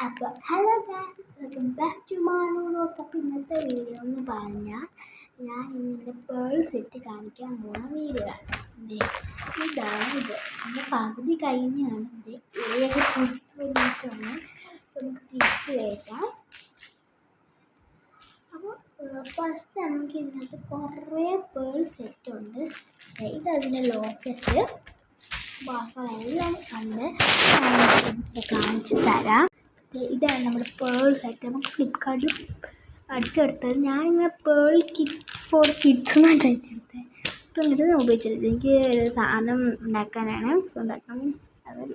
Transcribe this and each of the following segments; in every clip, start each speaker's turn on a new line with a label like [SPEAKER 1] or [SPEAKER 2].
[SPEAKER 1] അപ്പോൾ hello guys, welcome back to Manu's. അപ്പോൾ ഇന്നത്തെ വീഡിയോ എന്ന് പറഞ്ഞാൽ ഞാൻ ഇന്നത്തെ പേൾ സെറ്റ് കാണിക്കാൻ പോകുന്ന വീഡിയോ ആണ്. ഇതാണ് ഇത്. എൻ്റെ പകുതി കഴിഞ്ഞാണ് ഇത്. ഏക പുറത്തുനിന്നാണ് നമുക്ക് തിരിച്ച് കയറ്റാം. അപ്പോൾ ഫസ്റ്റ് നമുക്ക് ഇതിനകത്ത് കുറേ പേൾ സെറ്റ് ഉണ്ട്. ഇതതിൻ്റെ ലോക്കറ്റ് ബാക്കിയെല്ലാം ഉണ്ട്. കാണിച്ചു തരാം. ഇതാണ് നമ്മുടെ പേൾ സെറ്റ്. നമുക്ക് ഫ്ലിപ്കാർട്ടിൽ അടിച്ചെടുത്തത്. ഞാനിങ്ങനെ പേൾ ഫോർ കിഡ്സ് എന്നാണ് അടിച്ചെടുത്തത്. അപ്പം ഇത് ഉപയോഗിച്ചിട്ട് എനിക്ക് സാധനം ഉണ്ടാക്കാനാണ്. സ്വന്തമാക്കാൻ മീൻസ് അതല്ല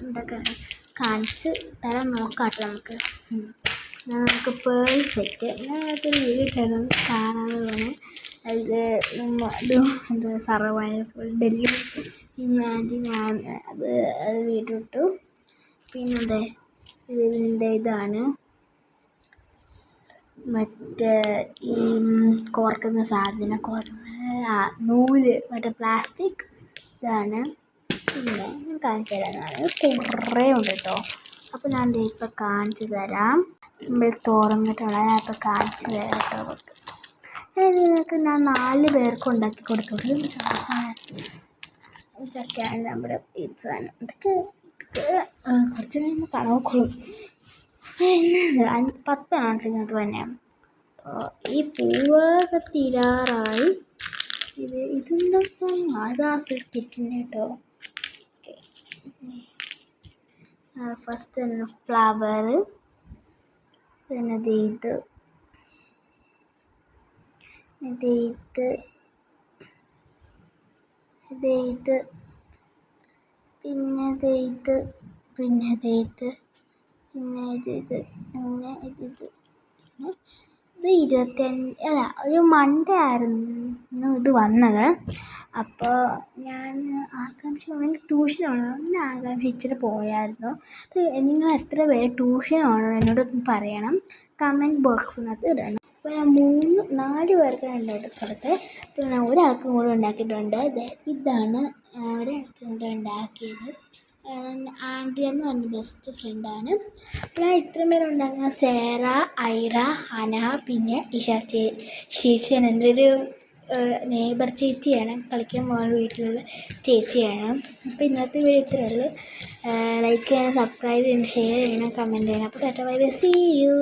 [SPEAKER 1] ഉണ്ടാക്കാനാണ്. കാണിച്ച് തരാൻ നോക്കാട്ടോ നമുക്ക്. നമുക്ക് പേൾ സെറ്റ് ഞാനൊരു വീഡിയോ ഇട്ടായിരുന്നു, കാണാതെ വേണം. അത് എന്താ സർവൈവൽ ഡെല്ലി ഞാൻ അത് വീഡിയോ ഇട്ടു. പിന്നെന്താ ഇതിൻ്റെ ഇതാണ് മറ്റേ ഈ കോർക്കുന്ന സാധനം, നൂല്, മറ്റേ പ്ലാസ്റ്റിക് ഇതാണ്. പിന്നെ ഞാൻ കാണിച്ചു തരാനാണ്. കുറേ ഉണ്ട് കേട്ടോ. അപ്പോൾ ഞാൻ ഇപ്പോൾ കാണിച്ചു തരാം. നമ്മൾ തുറന്നിട്ടുള്ള ഇപ്പോൾ കാണിച്ചു തരാം കേട്ടോ. നിങ്ങൾക്ക് ഞാൻ 4 പേർക്ക് ഉണ്ടാക്കി കൊടുത്തു. ഇതൊക്കെയാണ് നമ്മുടെ ഈ സാധനം. ഇതൊക്കെ കുറച്ച് കഴിയുമ്പോൾ കണക്കുള്ളൂ. 10 ഇതിനകത്ത് തന്നെയാണ്. ഈ പൂവൊക്കെ തീരാറായി. ഇതെന്താ അതാ കിറ്റിൻ്റെ കേട്ടോ. ഓക്കെ, ഫസ്റ്റ് തന്നെ ഫ്ലവർ, പിന്നെ ഇത് പിന്നെ ഇത് 25 അല്ല ഒരു മൺഡേ ആയിരുന്നു ഇത് വന്നത്. അപ്പോൾ ഞാൻ ട്യൂഷനാണ് അങ്ങനെ ആകാംക്ഷിച്ചിട്ട് പോയായിരുന്നു. നിങ്ങൾ എത്ര പേര് ട്യൂഷനാണോ എന്നോടൊന്ന് പറയണം, കമൻറ്റ് ബോക്സിനകത്ത് ഇടണം. അപ്പോൾ ഞാൻ 4 പേർക്കാണ് ഉണ്ടാക്കിക്കൊടുത്തത്. പിന്നെ ഞാൻ ഒരാൾക്കും കൂടെ ഉണ്ടാക്കിയിട്ടുണ്ട്. ഇതാണ് ഒരാൾക്ക് ഉണ്ടാക്കിയത്. ആൻഡ്രിയ എന്ന് പറഞ്ഞ ബെസ്റ്റ് ഫ്രണ്ടാണ്. ഞാൻ ഇത്രയും പേര് ഉണ്ടാക്കുന്ന സേറ, ഐറ, അന, പിന്നെ ഇഷ ചേച്ചിയാണ്. എൻ്റെ ഒരു നെയ്ബർ ചേച്ചിയാണ്, കളിക്കാൻ പോകുന്ന വീട്ടിലുള്ള ചേച്ചിയാണ്. അപ്പോൾ ഇന്നത്തെ വീഡിയോ ഇത്രയേ ഉള്ളൂ. ലൈക്ക് ചെയ്യണം, സബ്സ്ക്രൈബ് ചെയ്യണം, ഷെയർ ചെയ്യണം, കമൻറ്റ് ചെയ്യണം. അപ്പോൾ tata bye bye, see U.